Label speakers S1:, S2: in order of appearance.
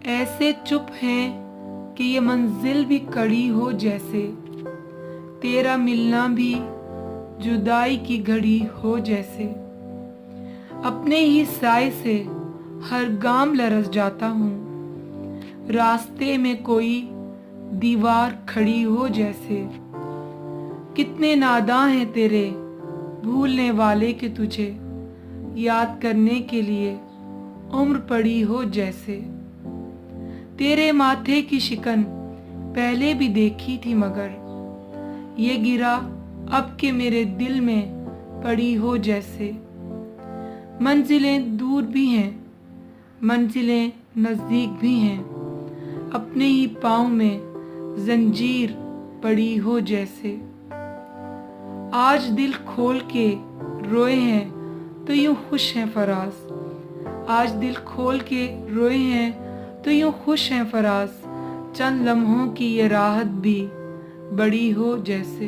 S1: ऐसे चुप है कि ये मंजिल भी कड़ी हो जैसे, तेरा मिलना भी जुदाई की घड़ी हो जैसे। अपने ही साए से हर गाम लरस जाता हूँ, रास्ते में कोई दीवार खड़ी हो जैसे। कितने नादां हैं तेरे भूलने वाले के तुझे याद करने के लिए उम्र पड़ी हो जैसे। तेरे माथे की शिकन पहले भी देखी थी मगर ये गिरा अब के मेरे दिल में पड़ी हो जैसे। मंजिलें दूर भी हैं, मंजिलें नज़दीक भी हैं, अपने ही पाँव में जंजीर पड़ी हो जैसे। आज दिल खोल के रोए हैं तो यूं खुश हैं फराज, आज दिल खोल के रोए हैं तो यूं खुश हैं फराज। चंद लम्हों की ये राहत भी बड़ी हो जैसे।